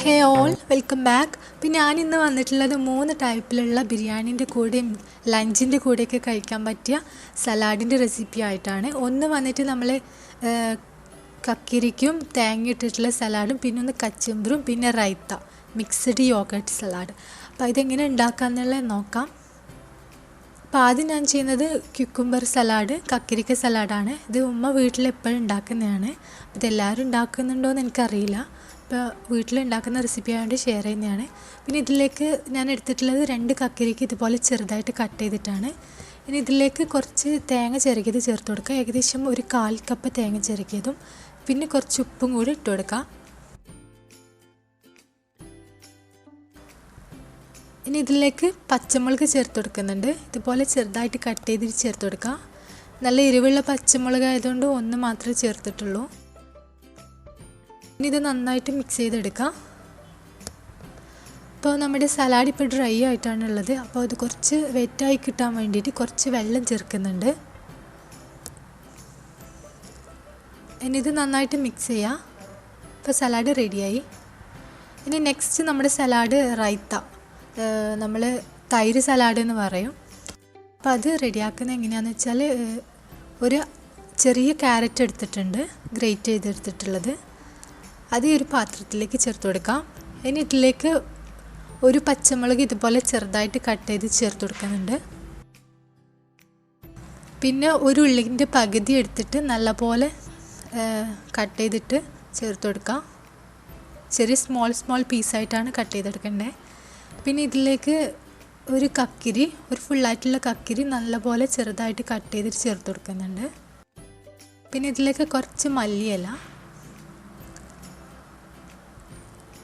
ഹേ all welcome back. അപ്പോൾ ഞാനിന്ന് വന്നിട്ടുള്ളത് 3 ടൈപ്പിലുള്ള ബിരിയാണീൻ്റെ കൂടെയും ലഞ്ചിൻ്റെ കൂടെയൊക്കെ കഴിക്കാൻ പറ്റിയ സലാഡിൻ്റെ റെസിപ്പി ആയിട്ടാണ്. ഒന്ന് വന്നിട്ട് നമ്മൾ കക്കിരിക്കും തേങ്ങ ഇട്ടിട്ടുള്ള സലാഡും, പിന്നെ ഒന്ന് കച്ചമ്പറും, പിന്നെ റൈത്ത മിക്സ്ഡ് യോഗട്ട് സലാഡ്. അപ്പോൾ ഇതെങ്ങനെ ഉണ്ടാക്കാമെന്നുള്ളത് നോക്കാം. അപ്പോൾ ആദ്യം ഞാൻ ചെയ്യുന്നത് ക്യുക്കുംബർ സലാഡ്, കക്കിരിക്ക സലാഡാണ്. ഇത് ഉമ്മ വീട്ടിലെപ്പോഴും ഉണ്ടാക്കുന്നതാണ്. ഇതെല്ലാവരും ഉണ്ടാക്കുന്നുണ്ടോയെന്ന് എനിക്കറിയില്ല. ഇപ്പോൾ വീട്ടിലുണ്ടാക്കുന്ന റെസിപ്പി ആയതുകൊണ്ട് ഷെയർ ചെയ്യുന്നതാണ്. പിന്നെ ഇതിലേക്ക് ഞാൻ എടുത്തിട്ടുള്ളത് 2 കക്കിരിക്ക ഇതുപോലെ ചെറുതായിട്ട് കട്ട് ചെയ്തിട്ടാണ്. ഇനി ഇതിലേക്ക് കുറച്ച് തേങ്ങ ചിരകിയത് ചേർത്ത് കൊടുക്കുക. ഏകദേശം ഒരു 1/4 കപ്പ് തേങ്ങ ചിരകിയതും, പിന്നെ കുറച്ച് ഉപ്പും കൂടി ഇട്ട് കൊടുക്കുക. ഇനി ഇതിലേക്ക് പച്ചമുളക് ചേർത്ത് കൊടുക്കുന്നുണ്ട്. ഇതുപോലെ ചെറുതായിട്ട് കട്ട് ചെയ്തിട്ട് ചേർത്ത് കൊടുക്കുക. നല്ല എരിവുള്ള പച്ചമുളക് ആയതുകൊണ്ട് 1 മാത്രമേ ചേർത്തിട്ടുള്ളൂ. ഇനി ഇത് നന്നായിട്ട് മിക്സ് ചെയ്തെടുക്കാം. അപ്പോൾ നമ്മുടെ സലാഡ് ഇപ്പോൾ ഡ്രൈ ആയിട്ടാണുള്ളത്. അപ്പോൾ അത് കുറച്ച് വെറ്റായി കിട്ടാൻ വേണ്ടിയിട്ട് കുറച്ച് വെള്ളം ചേർക്കുന്നുണ്ട്. ഇനി ഇത് നന്നായിട്ട് മിക്സ് ചെയ്യാം. ഇപ്പോൾ സലാഡ് റെഡിയായി. ഇനി നെക്സ്റ്റ് നമ്മുടെ സലാഡ് റൈത്ത, നമ്മൾ തൈര് സലാഡ് എന്ന് പറയും. അപ്പോൾ അത് റെഡിയാക്കുന്നത് എങ്ങനെയാണെന്ന് വെച്ചാൽ, ഒരു ചെറിയ ക്യാരറ്റ് എടുത്തിട്ടുണ്ട്, ഗ്രേറ്റ് ചെയ്തെടുത്തിട്ടുള്ളത്. അത് ഈ ഒരു പാത്രത്തിലേക്ക് ചേർത്ത് കൊടുക്കാം. ഇനി ഇതിലേക്ക് ഒരു പച്ചമുളക് ഇതുപോലെ ചെറുതായിട്ട് കട്ട് ചെയ്ത് ചേർത്ത് കൊടുക്കുന്നുണ്ട്. പിന്നെ ഒരു ഉള്ളിൻ്റെ പകുതി എടുത്തിട്ട് നല്ലപോലെ കട്ട് ചെയ്തിട്ട് ചേർത്ത് കൊടുക്കാം. ചെറിയ സ്മോൾ പീസായിട്ടാണ് കട്ട് ചെയ്തെടുക്കേണ്ടത്. പിന്നെ ഇതിലേക്ക് ഒരു കക്കിരി, ഒരു ഫുള്ളായിട്ടുള്ള കക്കിരി നല്ലപോലെ ചെറുതായിട്ട് കട്ട് ചെയ്തിട്ട് ചേർത്ത് കൊടുക്കുന്നുണ്ട്. പിന്നെ ഇതിലേക്ക് കുറച്ച് മല്ലിയില,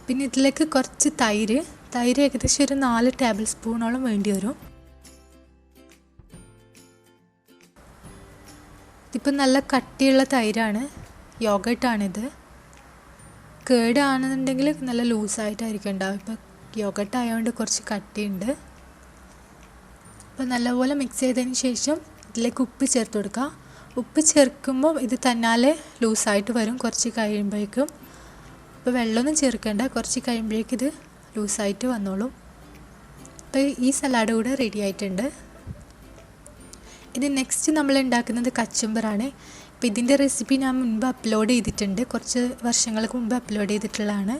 പിന്നെ ഇതിലേക്ക് കുറച്ച് തൈര് ഏകദേശം ഒരു 4 ടേബിൾ സ്പൂണോളം വേണ്ടി വരും. ഇതിപ്പോൾ നല്ല കട്ടിയുള്ള തൈരാണ്, യോഗട്ടാണിത്. കേടാണെന്നുണ്ടെങ്കിൽ നല്ല ലൂസായിട്ടായിരിക്കും ഉണ്ടാവും. ഇപ്പോൾ യോഗട്ട് ആയതുകൊണ്ട് കുറച്ച് കട്ടിയുണ്ട്. അപ്പോൾ നല്ലപോലെ മിക്സ് ചെയ്തതിന് ശേഷം ഇതിലേക്ക് ഉപ്പ് ചേർത്ത് കൊടുക്കുക. ഉപ്പ് ചേർക്കുമ്പോൾ ഇത് തന്നാലെ ലൂസായിട്ട് വരും കുറച്ച് കഴിയുമ്പോഴേക്കും. അപ്പോൾ വെള്ളമൊന്നും ചേർക്കേണ്ട, കുറച്ച് കഴിയുമ്പോഴേക്കും ഇത് ലൂസായിട്ട് വന്നോളും. അപ്പോൾ ഈ സലാഡ് കൂടെ റെഡി ആയിട്ടുണ്ട്. ഇനി നെക്സ്റ്റ് നമ്മൾ ഉണ്ടാക്കുന്നത് കച്ചമ്പറാണ്. അപ്പോൾ ഇതിൻ്റെ റെസിപ്പി ഞാൻ മുൻപ് അപ്ലോഡ് ചെയ്തിട്ടുണ്ട്, കുറച്ച് വർഷങ്ങൾക്ക് മുമ്പ് അപ്ലോഡ് ചെയ്തിട്ടുള്ളതാണ്.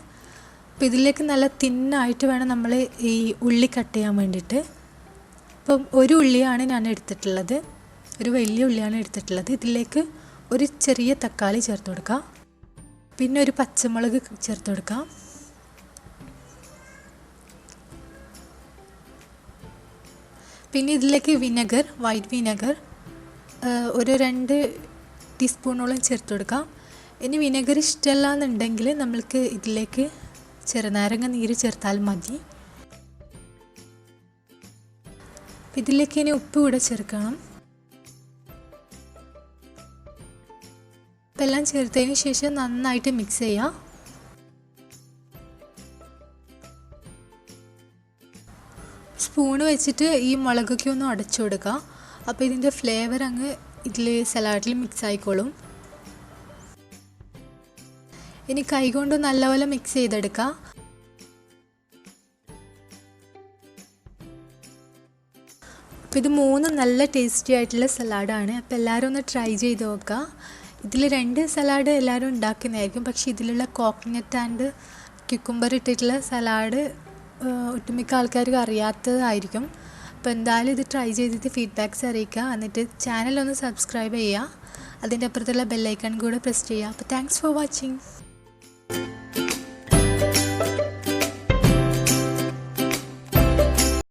അപ്പോൾ ഇതിലേക്ക് നല്ല തിന്നായിട്ട് വേണം നമ്മൾ ഈ ഉള്ളി കട്ട് ചെയ്യാൻ വേണ്ടിയിട്ട്. അപ്പം ഒരു ഉള്ളിയാണ് ഞാൻ എടുത്തിട്ടുള്ളത്, ഒരു വലിയ ഉള്ളിയാണ് എടുത്തിട്ടുള്ളത്. ഇതിലേക്ക് ഒരു ചെറിയ തക്കാളി ചേർത്ത് കൊടുക്കാം. പിന്നെ ഒരു പച്ചമുളക് ചേർത്ത് കൊടുക്കാം. പിന്നെ ഇതിലേക്ക് വിനെഗർ, വൈറ്റ് വിനെഗർ ഒരു 2 ടീസ്പൂണോളം ചേർത്ത് കൊടുക്കാം. ഇനി വിനെഗർ ഇഷ്ടമല്ല എന്നുണ്ടെങ്കിൽ നമ്മൾക്ക് ഇതിലേക്ക് ചെറുനാരങ്ങ നീര് ചേർത്താൽ മതി. ഇതിലേക്ക് ഇനി ഉപ്പ് കൂടെ ചേർക്കണം. എല്ലാം ചേർത്തതിന് ശേഷം നന്നായിട്ട് മിക്സ് ചെയ്യാം. സ്പൂണ് വെച്ചിട്ട് ഈ മുളകൊക്കെ ഒന്ന് ഉടച്ചു കൊടുക്കുക. അപ്പോൾ ഇതിൻ്റെ ഫ്ലേവർ അങ്ങ് ഇതിൽ സലാഡിൽ മിക്സ് ആയിക്കോളും. ഇനി കൈകൊണ്ട് നല്ലപോലെ മിക്സ് ചെയ്തെടുക്കുക. അപ്പോൾ ഇത് 3 നല്ല ടേസ്റ്റി ആയിട്ടുള്ള സലാഡാണ്. അപ്പോൾ എല്ലാവരും ഒന്ന് ട്രൈ ചെയ്ത് നോക്കുക. ഇതിൽ 2 സലാഡ് എല്ലാവരും ഉണ്ടാക്കുന്നതായിരിക്കും, പക്ഷേ ഇതിലുള്ള കോക്കനട്ട് ആൻഡ് ക്യുക്കുംബർ ഇട്ടിട്ടുള്ള സലാഡ് ഒട്ടുമിക്ക ആൾക്കാർക്ക് അറിയാത്തതായിരിക്കും. അപ്പോൾ എന്തായാലും ഇത് ട്രൈ ചെയ്തിട്ട് ഫീഡ്ബാക്ക്സ് അറിയിക്കുക. എന്നിട്ട് ചാനൽ ഒന്ന് സബ്സ്ക്രൈബ് ചെയ്യുക. അതിൻ്റെ അപ്പുറത്തുള്ള ബെല്ലൈക്കൺ കൂടെ പ്രസ് ചെയ്യുക. അപ്പോൾ താങ്ക്സ് ഫോർ വാച്ചിങ്.